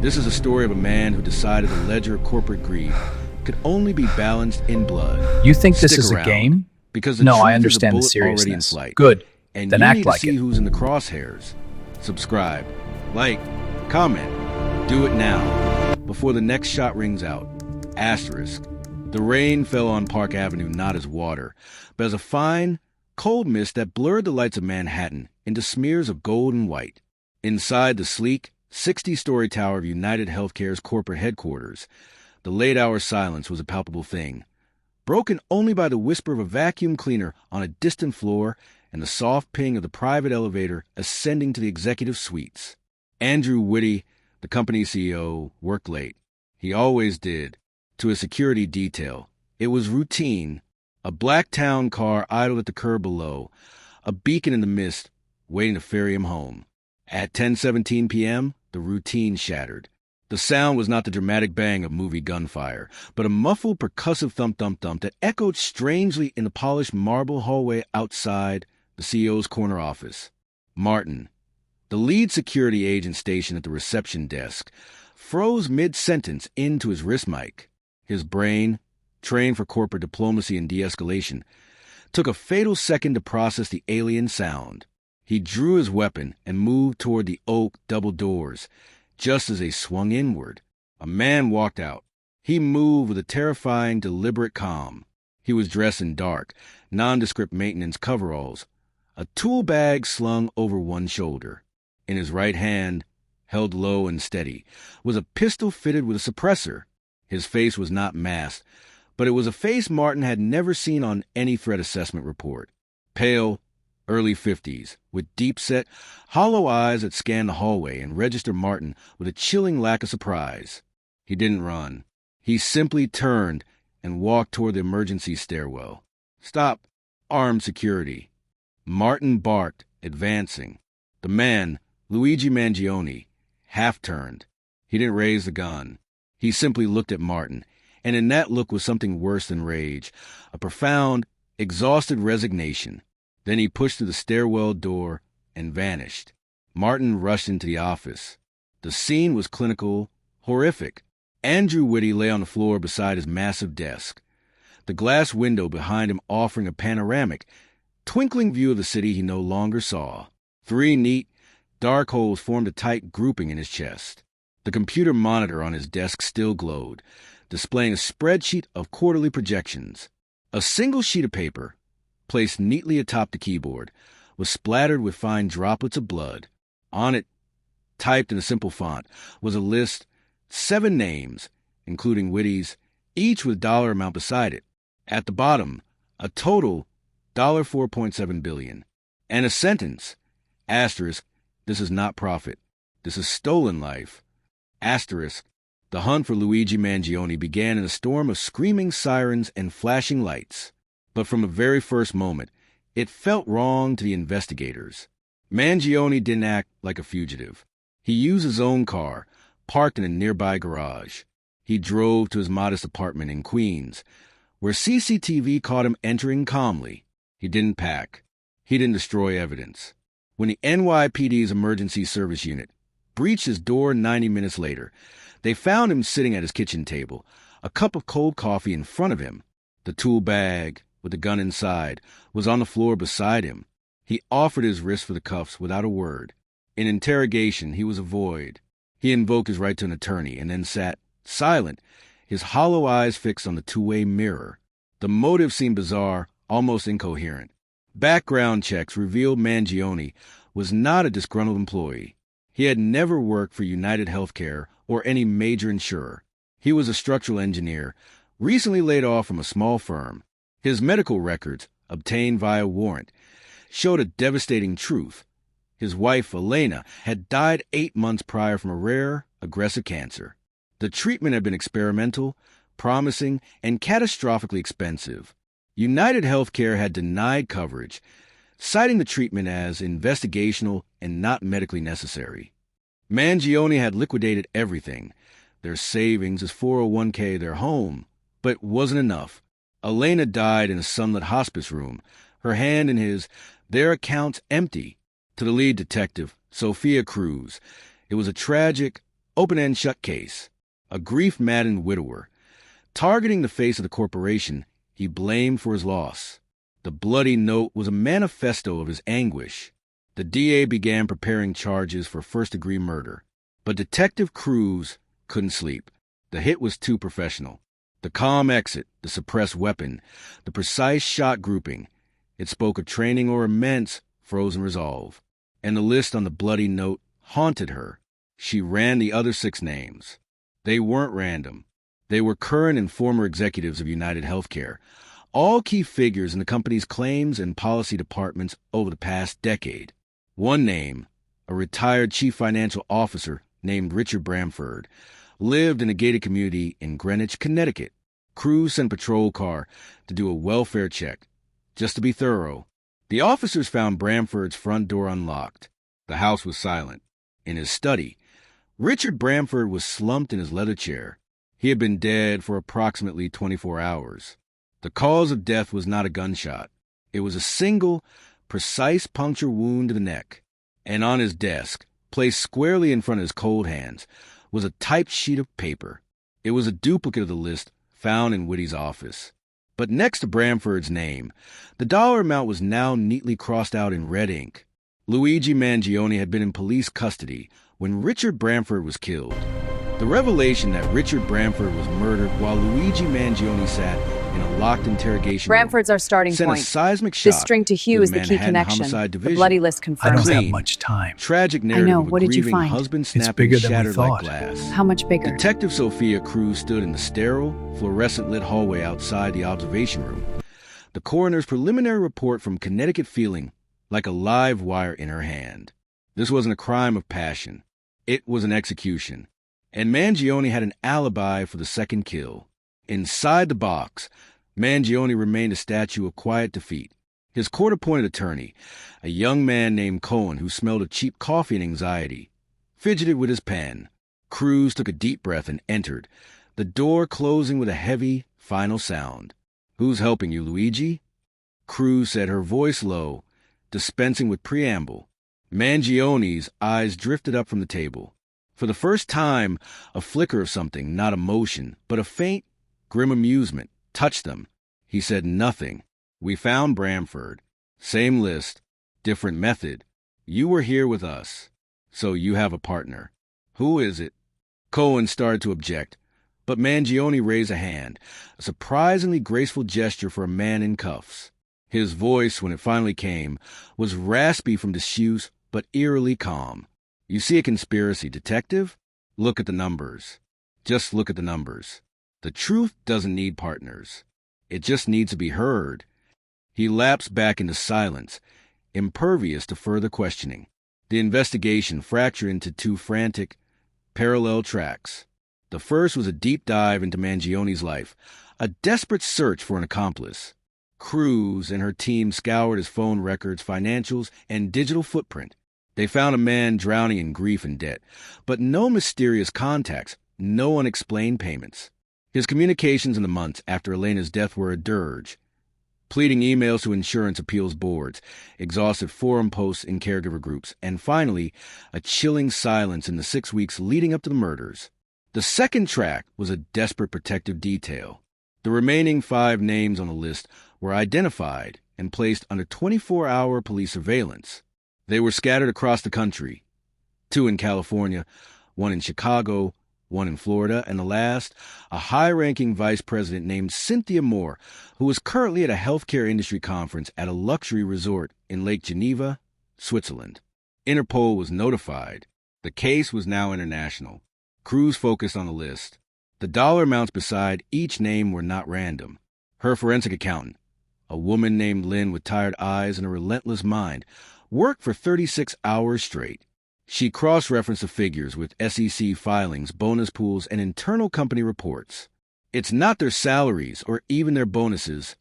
This is a story of a man who decided the ledger of corporate greed could only be balanced in blood. You think this Stick is a around, game? because the No, I truth is a understand the bullet already in seriousness. flight. Good. And Then you act need like to see it. who's in the crosshairs. Subscribe, like, comment. Do it now, before the next shot rings out. Asterisk. The rain fell on Park Avenue not as water, but as a fine, cold mist that blurred the lights of Manhattan into smears of gold and white. Inside the sleek, 60-story tower of UnitedHealthcare's corporate headquarters, the late-hour silence was a palpable thing, broken only by the whisper of a vacuum cleaner on a distant floor and the soft ping of the private elevator ascending to the executive suites. Andrew Whitty, the company's CEO, worked late. He always did. To a security detail. It was routine. A black town car idled at the curb below, a beacon in the mist, waiting to ferry him home. At 10:17 p.m., the routine shattered. The sound was not the dramatic bang of movie gunfire, but a muffled percussive thump-thump-thump that echoed strangely in the polished marble hallway outside the CEO's corner office. Martin, the lead security agent stationed at the reception desk, froze mid-sentence into his wrist mic. His brain, trained for corporate diplomacy and de-escalation, took a fatal second to process the alien sound. He drew his weapon and moved toward the oak double doors. Just as they swung inward, a man walked out. He moved with a terrifying, deliberate calm. He was dressed in dark, nondescript maintenance coveralls, a tool bag slung over one shoulder. In his right hand, held low and steady, was a pistol fitted with a suppressor. His face was not masked, but it was a face Martin had never seen on any threat assessment report. Pale, early 50s, with deep-set, hollow eyes that scanned the hallway and registered Martin with a chilling lack of surprise. He didn't run. He simply turned and walked toward the emergency stairwell. Stop. Armed security. Martin barked, advancing. The man, Luigi Mangione, half-turned. He didn't raise the gun. He simply looked at Martin, and in that look was something worse than rage, a profound, exhausted resignation. Then he pushed through the stairwell door and vanished. Martin rushed into the office. The scene was clinical, horrific. Andrew Whitty lay on the floor beside his massive desk, the glass window behind him offering a panoramic, twinkling view of the city he no longer saw. 3 neat, dark holes formed a tight grouping in his chest. The computer monitor on his desk still glowed, displaying a spreadsheet of quarterly projections. A single sheet of paper, placed neatly atop the keyboard, was splattered with fine droplets of blood. On it, typed in a simple font, was a list, 7 names, including Whitty's, each with dollar amount beside it. At the bottom, a total $4.7 billion. And a sentence, asterisk, this is not profit. This is stolen life. Asterisk, the hunt for Luigi Mangione began in a storm of screaming sirens and flashing lights. But from the very first moment, it felt wrong to the investigators. Mangione didn't act like a fugitive. He used his own car, parked in a nearby garage. He drove to his modest apartment in Queens, where CCTV caught him entering calmly. He didn't pack. He didn't destroy evidence. When the NYPD's emergency service unit breached his door 90 minutes later, they found him sitting at his kitchen table, a cup of cold coffee in front of him. The tool bag, with the gun inside, was on the floor beside him. He offered his wrist for the cuffs without a word. In interrogation, he was a void. He invoked his right to an attorney and then sat, silent, his hollow eyes fixed on the two-way mirror. The motive seemed bizarre, almost incoherent. Background checks revealed Mangione was not a disgruntled employee. He had never worked for UnitedHealthcare or any major insurer. He was a structural engineer, recently laid off from a small firm. His medical records, obtained via warrant, showed a devastating truth. His wife, Elena, had died 8 months prior from a rare, aggressive cancer. The treatment had been experimental, promising, and catastrophically expensive. UnitedHealthcare had denied coverage, citing the treatment as investigational and not medically necessary. Mangione had liquidated everything, their savings, his 401k, their home, but it wasn't enough. Elena died in a sunlit hospice room, her hand in his, their accounts empty. To the lead detective, Sophia Cruz, it was a tragic, Open-end shut case. A grief-maddened widower. Targeting the face of the corporation he blamed for his loss. The bloody note was a manifesto of his anguish. The DA began preparing charges for first-degree murder. But Detective Cruz couldn't sleep. The hit was too professional. The calm exit, the suppressed weapon, the precise shot grouping. It spoke of training or immense frozen resolve. And the list on the bloody note haunted her. She ran the other 6 names. They weren't random. They were current and former executives of UnitedHealthcare, all key figures in the company's claims and policy departments over the past decade. One name, a retired chief financial officer named Richard Bramford, lived in a gated community in Greenwich, Connecticut. Cruz sent a patrol car to do a welfare check. Just to be thorough, the officers found Bramford's front door unlocked. The house was silent. In his study, Richard Bramford was slumped in his leather chair. He had been dead for approximately 24 hours. The cause of death was not a gunshot. It was a single, precise puncture wound to the neck. And on his desk, placed squarely in front of his cold hands, was a typed sheet of paper. It was a duplicate of the list found in Whitty's office. But next to Bramford's name, the dollar amount was now neatly crossed out in red ink. Luigi Mangione had been in police custody when Richard Bramford was killed. The revelation that Richard Bramford was murdered while Luigi Mangione sat in a locked interrogation Bramford's room our starting sent point. a seismic shock This string to Hugh through is the the key Manhattan connection. Homicide The Division. bloody list I confirms. don't have Clean, much time. tragic narrative know. of a What did you grieving find? husband It's snapping bigger than we shattered like thought. glass. How much bigger? Detective Sophia Cruz stood in the sterile, fluorescent-lit hallway outside the observation room, the coroner's preliminary report from Connecticut feeling like a live wire in her hand. This wasn't a crime of passion. It was an execution. And Mangione had an alibi for the second kill. Inside the box, Mangione remained a statue of quiet defeat. His court-appointed attorney, a young man named Cohen who smelled of cheap coffee and anxiety, fidgeted with his pen. Cruz took a deep breath and entered, the door closing with a heavy, final sound. "Who's helping you, Luigi?" Cruz said, her voice low, dispensing with preamble. Mangione's eyes drifted up from the table. For the first time, a flicker of something, not emotion, but a faint, grim amusement, touched them. He said nothing. "We found Bramford. Same list, different method. You were here with us, so you have a partner. Who is it?" Cohen started to object, but Mangione raised a hand, a surprisingly graceful gesture for a man in cuffs. His voice, when it finally came, was raspy from disuse, but eerily calm. "You see a conspiracy, detective? Look at the numbers. Just look at the numbers. The truth doesn't need partners. It just needs to be heard." He lapsed back into silence, impervious to further questioning. The investigation fractured into 2 frantic, parallel tracks. The first was a deep dive into Mangione's life, a desperate search for an accomplice. Cruz and her team scoured his phone records, financials, and digital footprint. They found a man drowning in grief and debt, but no mysterious contacts, no unexplained payments. His communications in the months after Elena's death were a dirge. Pleading emails to insurance appeals boards, exhaustive forum posts in caregiver groups, and finally, a chilling silence in the 6 weeks leading up to the murders. The second track was a desperate protective detail. The remaining 5 names on the list were identified and placed under 24-hour police surveillance. They were scattered across the country, 2 in California, 1 in Chicago, 1 in Florida, and the last, a high-ranking vice president named Cynthia Moore, who was currently at a healthcare industry conference at a luxury resort in Lake Geneva, Switzerland. Interpol was notified. The case was now international. Cruz focused on the list. The dollar amounts beside each name were not random. Her forensic accountant, a woman named Lynn with tired eyes and a relentless mind, worked for 36 hours straight. She cross-referenced the figures with SEC filings, bonus pools, and internal company reports. "It's not their salaries or even their bonuses,"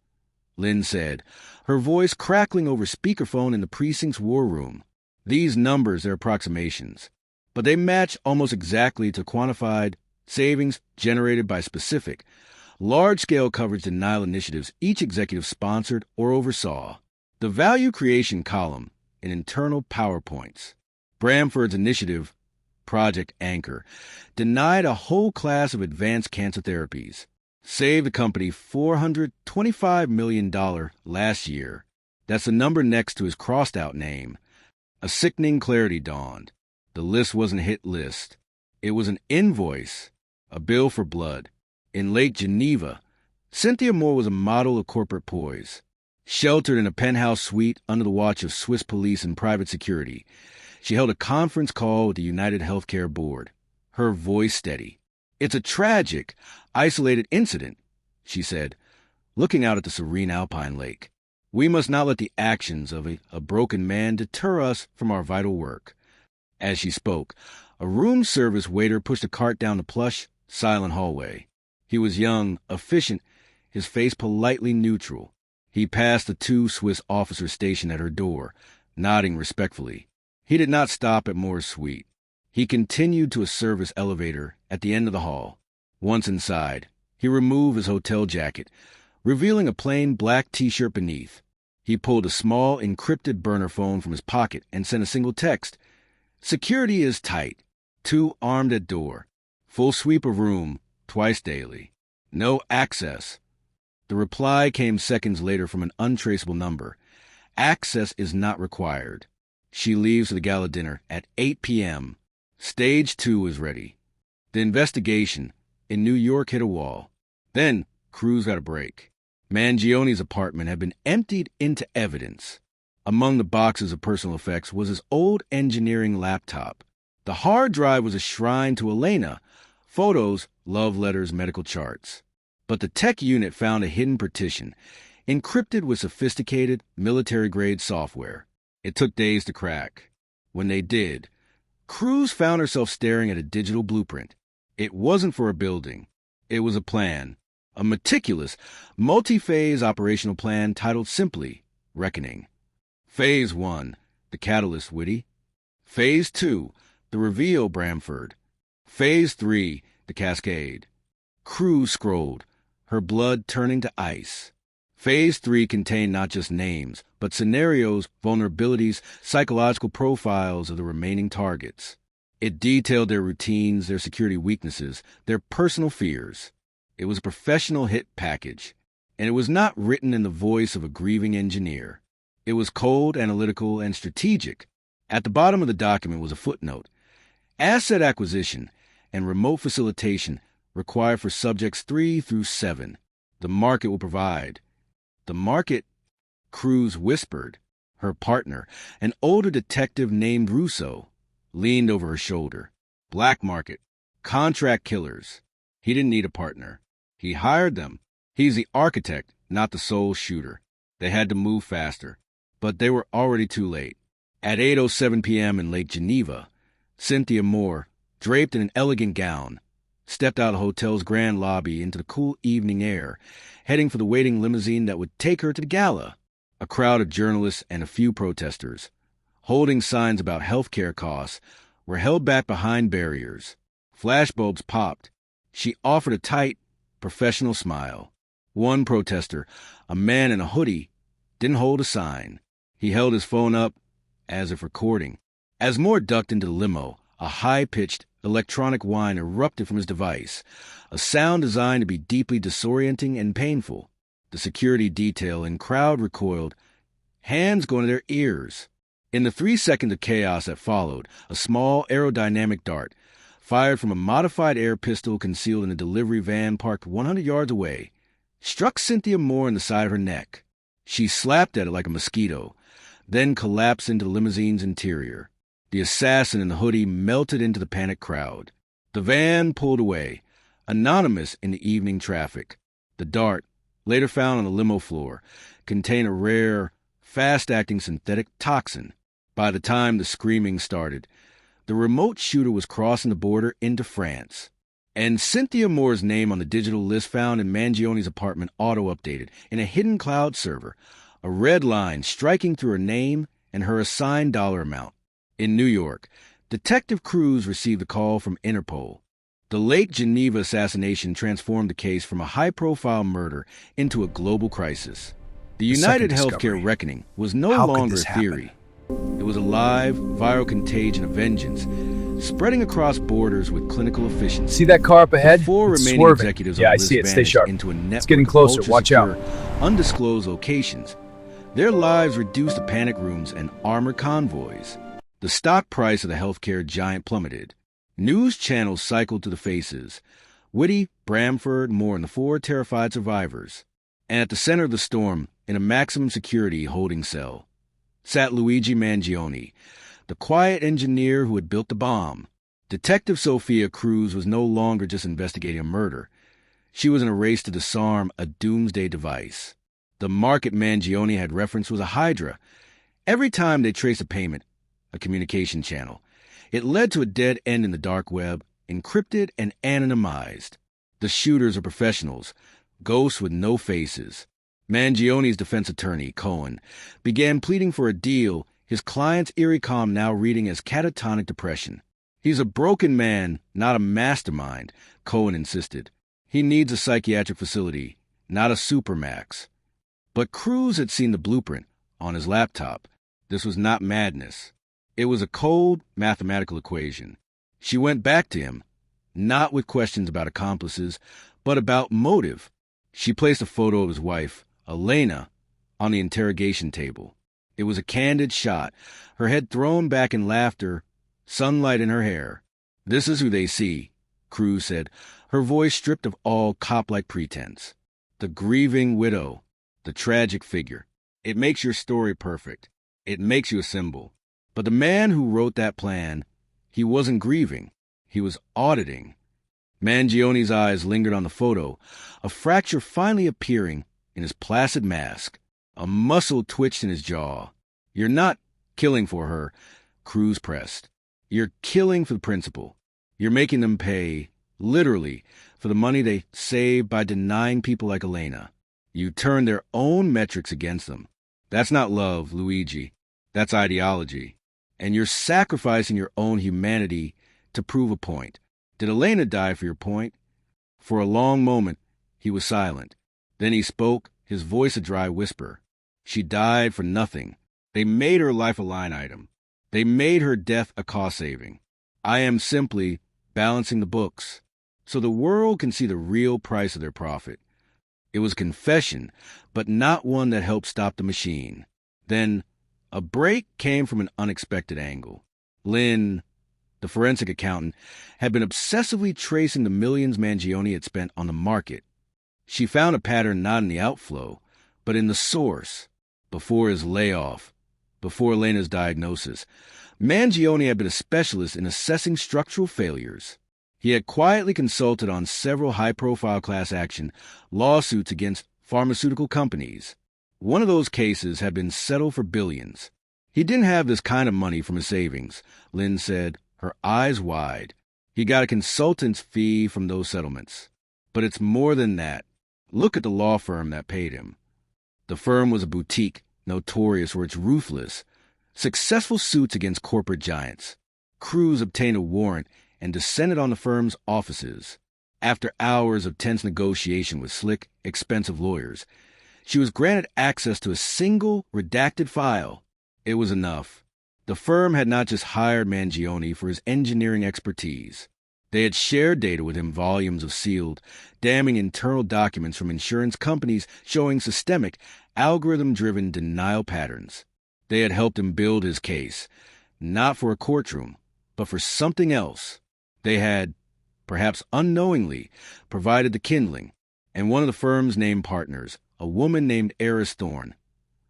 Lynn said, her voice crackling over speakerphone in the precinct's war room. "These numbers are approximations, but they match almost exactly to quantified savings generated by specific, large-scale coverage denial initiatives each executive sponsored or oversaw. The value creation column in internal PowerPoints. Bramford's initiative Project Anchor, denied a whole class of advanced cancer therapies, saved the company $425 million last year. That's the number next to his crossed-out name. A sickening clarity dawned. The list wasn't a hit list. It was an invoice, a bill for blood. In Lake Geneva, Cynthia Moore was a model of corporate poise. Sheltered in a penthouse suite under the watch of Swiss police and private security, she held a conference call with the UnitedHealthcare board, her voice steady. "It's a tragic, isolated incident," she said, looking out at the serene alpine lake. "We must not let the actions of a broken man deter us from our vital work." As she spoke, a room service waiter pushed a cart down the plush, silent hallway. He was young, efficient, his face politely neutral. He passed the 2 Swiss officers stationed at her door, nodding respectfully. He did not stop at Moore's suite. He continued to a service elevator at the end of the hall. Once inside, he removed his hotel jacket, revealing a plain black T-shirt beneath. He pulled a small, encrypted burner phone from his pocket and sent a single text. "Security is tight. 2 armed at door. Full sweep of room, twice daily. No access." The reply came seconds later from an untraceable number. "Access is not required. She leaves for the gala dinner at 8 p.m. Stage 2 is ready." The investigation in New York hit a wall. Then Cruz got a break. Mangione's apartment had been emptied into evidence. Among the boxes of personal effects was his old engineering laptop. The hard drive was a shrine to Elena: photos, love letters, medical charts. But the tech unit found a hidden partition, encrypted with sophisticated, military-grade software. It took days to crack. When they did, Cruz found herself staring at a digital blueprint. It wasn't for a building. It was a plan. A meticulous, multi-phase operational plan titled simply, Reckoning. Phase 1, the catalyst witty. Phase 2, the reveal Bramford. Phase 3, the cascade. Cruz scrolled, her blood turning to ice. Phase 3 contained not just names, but scenarios, vulnerabilities, psychological profiles of the remaining targets. It detailed their routines, their security weaknesses, their personal fears. It was a professional hit package, and it was not written in the voice of a grieving engineer. It was cold, analytical, and strategic. At the bottom of the document was a footnote. Asset acquisition and remote facilitation required for subjects 3 through 7. The market will provide. The market, Cruz whispered. Her partner, an older detective named Russo, leaned over her shoulder. Black market. Contract killers. He didn't need a partner. He hired them. He's the architect, not the sole shooter. They had to move faster. But they were already too late. At 8:07 p.m. in Lake Geneva, Cynthia Moore, draped in an elegant gown, stepped out of the hotel's grand lobby into the cool evening air, heading for the waiting limousine that would take her to the gala. A crowd of journalists and a few protesters, holding signs about healthcare costs, were held back behind barriers. Flashbulbs popped. She offered a tight, professional smile. One protester, a man in a hoodie, didn't hold a sign. He held his phone up, as if recording. As Moore ducked into the limo, a high-pitched, electronic whine erupted from his device, a sound designed to be deeply disorienting and painful. The security detail and crowd recoiled, hands going to their ears. In the 3 seconds of chaos that followed, a small aerodynamic dart, fired from a modified air pistol concealed in a delivery van parked 100 yards away, struck Cynthia Moore in the side of her neck. She slapped at it like a mosquito, then collapsed into the limousine's interior. The assassin in the hoodie melted into the panicked crowd. The van pulled away, anonymous in the evening traffic. The dart, later found on the limo floor, contained a rare, fast-acting synthetic toxin. By the time the screaming started, the remote shooter was crossing the border into France. And Cynthia Moore's name on the digital list found in Mangione's apartment auto-updated in a hidden cloud server, a red line striking through her name and her assigned dollar amount. In New York, Detective Cruz received a call from Interpol. The Lake Geneva assassination transformed the case from a high-profile murder into a global crisis. The UnitedHealthcare reckoning was no longer a theory. It was a live, viral contagion of vengeance spreading across borders with clinical efficiency. See that car up ahead? The four It's remaining swerving. executives Yeah, on I the see list it. Stay vanished sharp. into a network It's getting of closer. Watch out. ultra-secure, undisclosed locations. Their lives reduced to panic rooms and armored convoys. The stock price of the healthcare giant plummeted. News channels cycled to the faces. Whitty, Bramford, Moore, and the four terrified survivors. And at the center of the storm, in a maximum security holding cell, sat Luigi Mangione, the quiet engineer who had built the bomb. Detective Sophia Cruz was no longer just investigating a murder. She was in a race to disarm a doomsday device. The market Mangione had referenced was a hydra. Every time they traced a payment, a communication channel, it led to a dead end in the dark web, encrypted and anonymized. The shooters are professionals, ghosts with no faces. Mangione's defense attorney, Cohen, began pleading for a deal, his client's eerie calm now reading as catatonic depression. He's a broken man, not a mastermind, Cohen insisted. He needs a psychiatric facility, not a supermax. But Cruz had seen the blueprint on his laptop. This was not madness. It was a cold mathematical equation. She went back to him, not with questions about accomplices, but about motive. She placed a photo of his wife, Elena, on the interrogation table. It was a candid shot, her head thrown back in laughter, sunlight in her hair. "This is who they see," Cruz said, her voice stripped of all cop-like pretense. "The grieving widow, the tragic figure. It makes your story perfect. It makes you a symbol. But the man who wrote that plan, he wasn't grieving. He was auditing." Mangione's eyes lingered on the photo, a fracture finally appearing in his placid mask. A muscle twitched in his jaw. "You're not killing for her," Cruz pressed. "You're killing for the principal. You're making them pay, literally, for the money they saved by denying people like Elena. You turn their own metrics against them. That's not love, Luigi. That's ideology. And you're sacrificing your own humanity to prove a point. Did Elena die for your point?" For a long moment, he was silent. Then he spoke, his voice a dry whisper. "She died for nothing. They made her life a line item. They made her death a cost saving. I am simply balancing the books so the world can see the real price of their profit." It was a confession, but not one that helped stop the machine. Then a break came from an unexpected angle. Lynn, the forensic accountant, had been obsessively tracing the millions Mangione had spent on the market. She found a pattern not in the outflow, but in the source. Before his layoff, before Elena's diagnosis, Mangione had been a specialist in assessing structural failures. He had quietly consulted on several high-profile class action lawsuits against pharmaceutical companies. One of those cases had been settled for billions. He didn't have this kind of money from his savings, Lynn said, her eyes wide. He got a consultant's fee from those settlements. But it's more than that. Look at the law firm that paid him. The firm was a boutique, notorious for its ruthless, successful suits against corporate giants. Cruz obtained a warrant and descended on the firm's offices. After hours of tense negotiation with slick, expensive lawyers, she was granted access to a single, redacted file. It was enough. The firm had not just hired Mangione for his engineering expertise. They had shared data with him, volumes of sealed, damning internal documents from insurance companies showing systemic, algorithm-driven denial patterns. They had helped him build his case, not for a courtroom, but for something else. They had, perhaps unknowingly, provided the kindling, and one of the firm's named partners, a woman named Eris Thorne,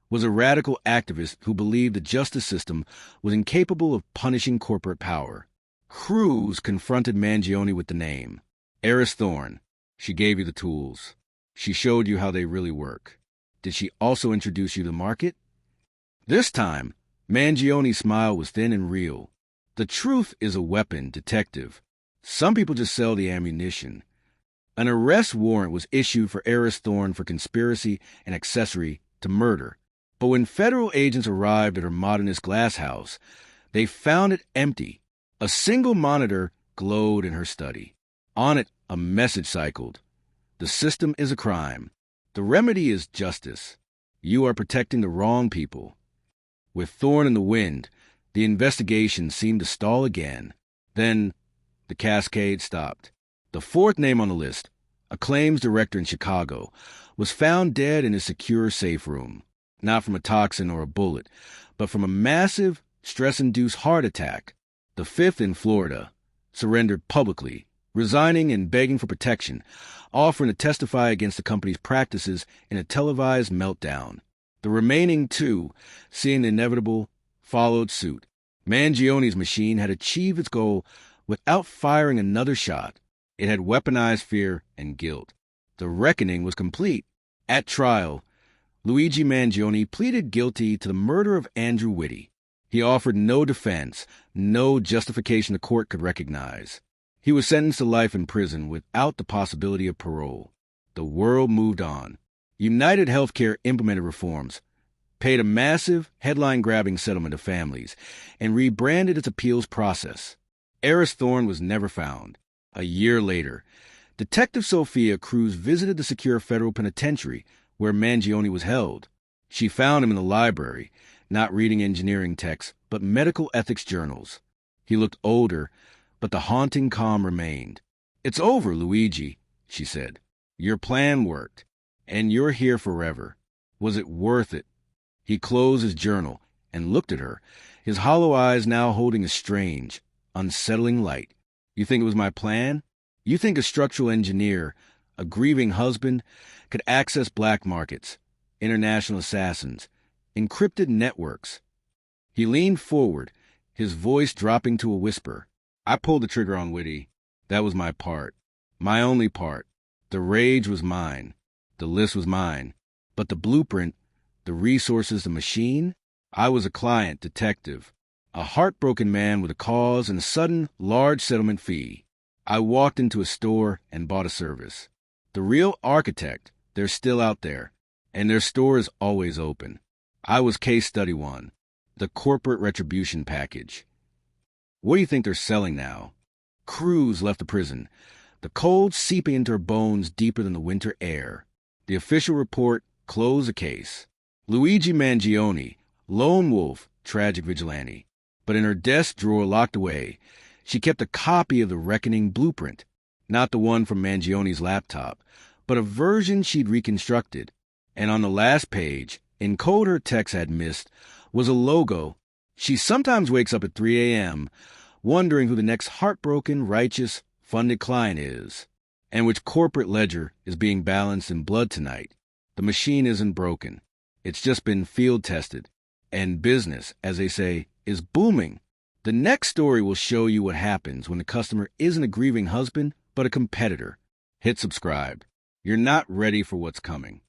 was a radical activist who believed the justice system was incapable of punishing corporate power. Cruz confronted Mangione with the name. "Eris Thorne. She gave you the tools. She showed you how they really work. Did she also introduce you to the market?" This time, Mangione's smile was thin and real. "The truth is a weapon, detective. Some people just sell the ammunition." An arrest warrant was issued for Eris Thorne for conspiracy and accessory to murder. But when federal agents arrived at her modernist glass house, they found it empty. A single monitor glowed in her study. On it, a message cycled. "The system is a crime. The remedy is justice. You are protecting the wrong people." With Thorne in the wind, the investigation seemed to stall again. Then the cascade stopped. The fourth name on the list, a claims director in Chicago, was found dead in his secure safe room, not from a toxin or a bullet, but from a massive, stress-induced heart attack. The fifth in Florida surrendered publicly, resigning and begging for protection, offering to testify against the company's practices in a televised meltdown. The remaining two, seeing the inevitable, followed suit. Mangione's machine had achieved its goal without firing another shot. It had weaponized fear and guilt. The reckoning was complete. At trial, Luigi Mangione pleaded guilty to the murder of Andrew Whitty. He offered no defense, no justification the court could recognize. He was sentenced to life in prison without the possibility of parole. The world moved on. UnitedHealthcare implemented reforms, paid a massive, headline-grabbing settlement to families, and rebranded its appeals process. Eris Thorne was never found. A year later, Detective Sophia Cruz visited the secure federal penitentiary where Mangione was held. She found him in the library, not reading engineering texts, but medical ethics journals. He looked older, but the haunting calm remained. "It's over, Luigi," she said. "Your plan worked, and you're here forever. Was it worth it?" He closed his journal and looked at her, his hollow eyes now holding a strange, unsettling light. "You think it was my plan? You think a structural engineer, a grieving husband, could access black markets, international assassins, encrypted networks?" He leaned forward, his voice dropping to a whisper. "I pulled the trigger on Whitty. That was my part. My only part. The rage was mine. The list was mine. But the blueprint, the resources, the machine? I was a client, detective. A heartbroken man with a cause and a sudden, large settlement fee. I walked into a store and bought a service. The real architect, they're still out there, and their store is always open. I was case study one, the corporate retribution package. What do you think they're selling now?" Cruz left the prison, the cold seeping into her bones deeper than the winter air. The official report closed the case. Luigi Mangione, lone wolf, tragic vigilante. But in her desk drawer locked away, she kept a copy of the reckoning blueprint, not the one from Mangione's laptop, but a version she'd reconstructed. And on the last page, in code her text had missed, was a logo. She sometimes wakes up at 3 a.m., wondering who the next heartbroken, righteous, funded client is, and which corporate ledger is being balanced in blood tonight. The machine isn't broken. It's just been field-tested. And business, as they say, is booming. The next story will show you what happens when the customer isn't a grieving husband, but a competitor. Hit subscribe. You're not ready for what's coming.